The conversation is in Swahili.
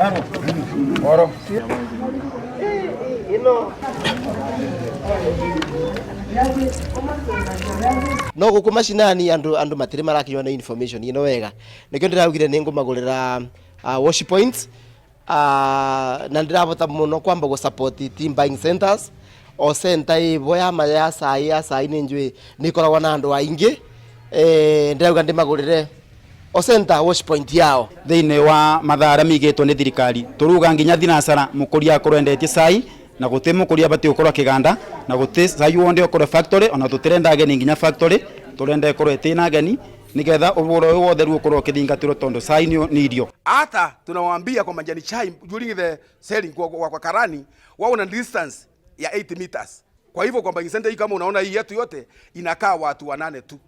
Oro. No guku mashinani andu matire marakinywa na information ino wega nikyo ndiraugire ningumagurira wash points na ndirabota muno kwamba go support team buying centers o center ibo ya maya sai ni njui nikoragwa na andu aingi ndirauga ndimagurire o center wash point yao Thiine wa mathara migitwo ni thirikari turuga nginya thinacara mukuria akorendetie sai na guti mukuria bati ukorwa kiganda na guti sai wonde ukorwa factory ona tutirenda ageni nginya factory turenda ikorwa itina ageni nigetha uboro wothe ru ukorwa kithingatiro tondo sai ni irio. Hata tunawaambia kwa majani chai during the selling kwa karani wao na distance ya 8 meters. Kwa hivyo kwa buying center hii kama unaona hii yetu yote inakaa watu 8 tu.